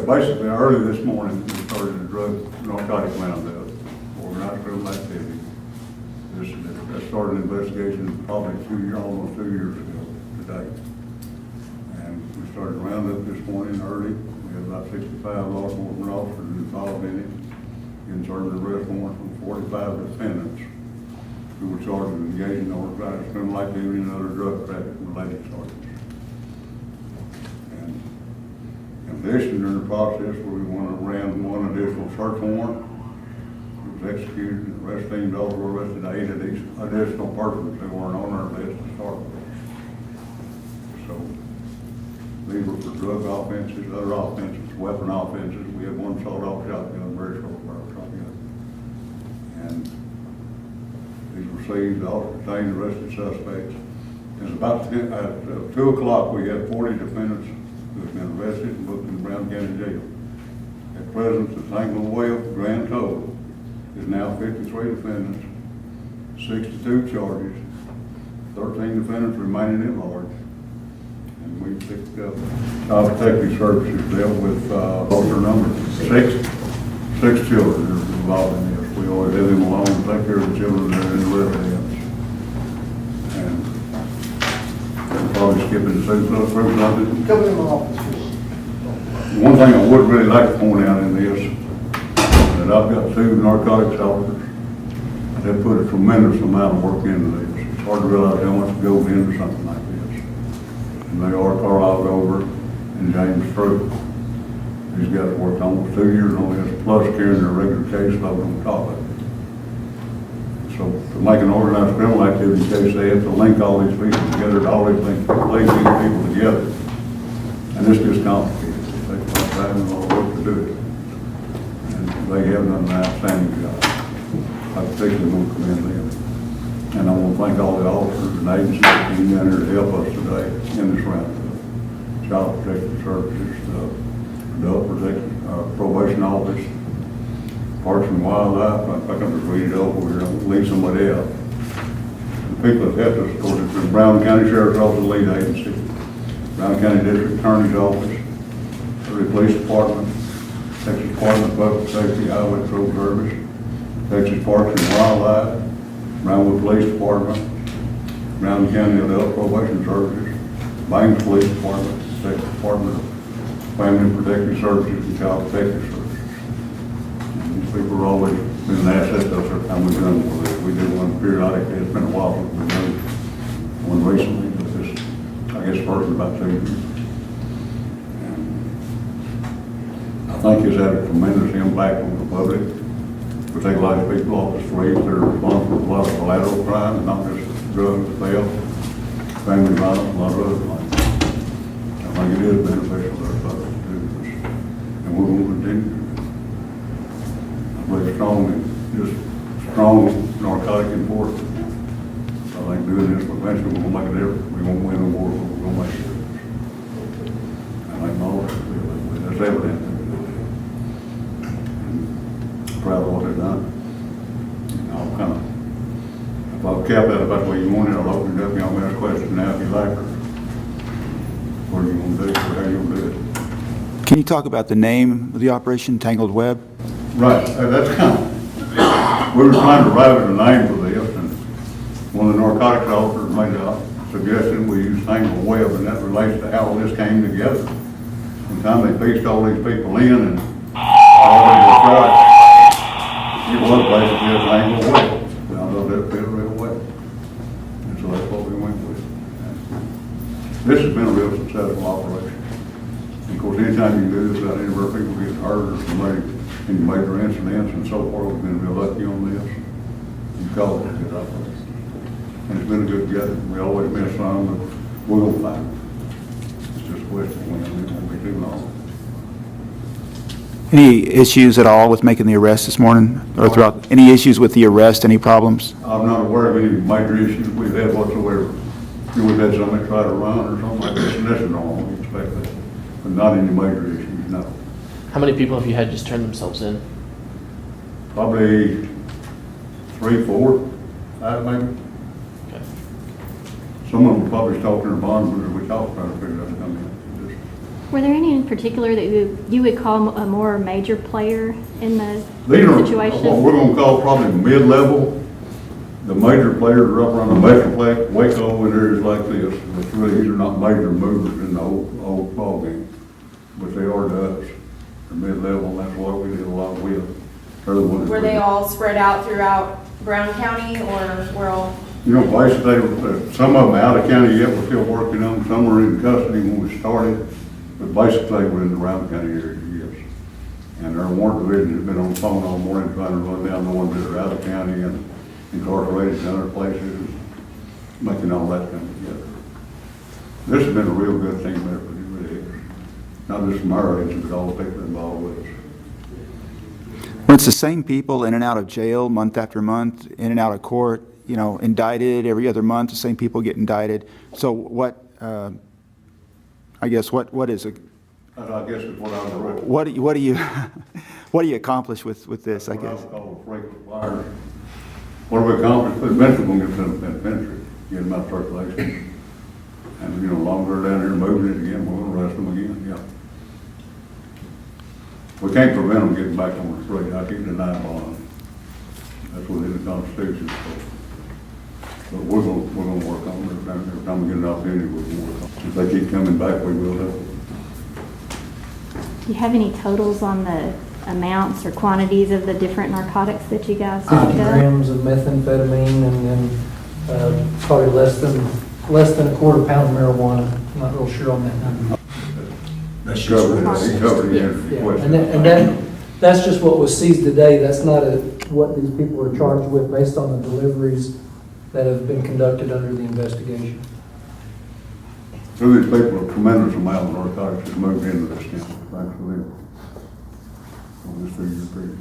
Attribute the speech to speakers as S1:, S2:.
S1: basically, early this morning, we started a drug narcotic roundup, organized criminal activity. That started an investigation probably almost 2 years ago today. And we started a roundup this morning early. We had about 65 law enforcement officers involved in it, in serving the arrest warrant from 45 defendants who were charged with engaging in organized criminal activity and other drug trafficking related charges. And in addition, during the process, we ran one additional search warrant. It was executed, and the arrest teams also arrested 8 of these additional persons who weren't on our list to start with. So these were for drug offenses, other offenses, weapon offenses. We had one sawed-off shotgun, very short barrel shotgun. And these were seized, all detained, arrested suspects. It's about 2 o'clock, we had 40 defendants who have been arrested and booked in Brown County Jail. At present, the Tangled Web grand total is now 53 defendants, 62 charges, 13 defendants remaining at large. And we picked up Child Protective Services dealt with officer number 6 children that are involved in this. We always have them alone and take care of the children that are in the residence. And I'm probably skipping the something.
S2: Come in my office.
S1: One thing I would really like to point out in this, that I've got 2 narcotics officers. They put a tremendous amount of work into this. It's hard to realize how much goes into something like this. And they are Carlisle Gover and James Fruit. These guys worked almost 2 years on this, plus carrying their regular caseload on top of it. So to make an organized criminal activity case, they have to link all these people together, to always link these people together. And this gets complicated. It takes a lot of time and a lot of work to do it. And they have done an outstanding job. I particularly want to commend them. And I want to thank all the officers and agencies that came down here to help us today in this roundup. Child Protective Services, Probation Office, Parks and Wildlife. I can just read it over here. I'll leave somebody out. The people that helped us, of course, it's the Brown County Sheriff's Office lead agency, Brown County District Attorney's Office, the Police Department, Texas Department of Public Safety, Highway Patrol Service, Texas Parks and Wildlife, Brownwood Police Department, Brown County Adult Probation Services, Banks Police Department, Texas Department of Family Protective Services, and Child Protective Services. And these people have always been an asset to us every time we've done one of this. We did one periodically. It's been a while since we've done one recently, but this, I guess, first in about 2 years. And I think it's had a tremendous impact on the public. We take a lot of people off the streets that are responsible for a lot of collateral crime, not just drugs, theft, family violence, a lot of other things. I think it is beneficial to our public to do this, and we're going to continue. I believe strong narcotic enforcement. I think doing this, eventually we're going to make a difference. We won't win the war, but we're going to make a difference. I think all of us feel that way. That's evident. Proud of what they've done. And I'll kind of, if I'll cap that about the way you want it, I'll open it up. Y'all ask questions now if you like, or what do you want to do, or how you want to do it.
S3: Can you talk about the name of the Operation Tangled Web?
S1: Right, that's kind of, we were trying to arrive at a name for this, and one of the narcotics officers made a suggestion we use Tangled Web, and that relates to how this came together. One time they pieced all these people in, and all they were trying. It was basically a Tangled Web. I know that fit real well. And so that's what we went with. And this has been a real successful operation. And of course, anytime you do this without any of our people getting hurt or somebody in major incidents and so forth, we've been real lucky on this. You call it a good operation. And it's been a good gathering. We always miss some, but we'll find it. It's just a question of when. It won't be too long.
S3: Any issues at all with making the arrest this morning, or throughout? Any issues with the arrest? Any problems?
S1: I'm not aware of any major issues we've had whatsoever. We've had somebody try to run or something like that, and that's normal, we expect that. But not any major issues, no.
S4: How many people have you had just turn themselves in?
S1: Probably 3, 4, 5 maybe.
S4: Okay.
S1: Some of them probably talked in their bonds, but we talked trying to figure out how many.
S2: Were there any in particular that you would call a more major player in the
S1: These are
S2: situation?
S1: what we're gonna call probably mid-level. The major players are up around the Metroplex, Waco, and areas like this. But really, these are not major movers in the old ball game, but they are to us. The mid-level, that's what we did a lot with. They're the ones
S5: Were
S1: that-
S5: they all spread out throughout Brown County, or were all?
S1: You know, basically, some of them out of county yet, we're still working on. Some are in custody when we started, but basically, we're in the Brown County area, yes. And our warrant division has been on the phone all morning trying to run down the ones that are out of county and incarcerated in other places, making all that come together. This has been a real good thing there, but it really is. Not just from our agents, but all the people involved with us.
S3: When it's the same people in and out of jail month after month, in and out of court, you know, indicted every other month, the same people get indicted. So what, I guess, what is it?
S1: I guess is what I was ready.
S3: What do you, what do you accomplish with this, I
S1: What I
S3: guess?
S1: would call frequent flyers. What have we accomplished? Eventually, we're going to get them in the penitentiary, get them out of circulation. And, you know, longer down here moving it again, we're going to arrest them again, yeah. We can't prevent them getting back on the street. I keep denying bond. That's within the Constitution. But we're going to work on it. Every time we get an opportunity, we're going to work on it. If they keep coming back, we will help.
S2: Do you have any totals on the amounts or quantities of the different narcotics that you guys picked
S6: 50
S2: up?
S6: grams of methamphetamine and then probably less than a quarter pound of marijuana. I'm not real sure on that number.
S1: That's covered. He covered it in the
S6: Yeah,
S1: question.
S6: that's just what was seized today. That's not what these people are charged with based on the deliveries that have been conducted under the investigation.
S1: So these people, a tremendous amount of narcotics has moved into this county, thanks to them. On this 3-year period.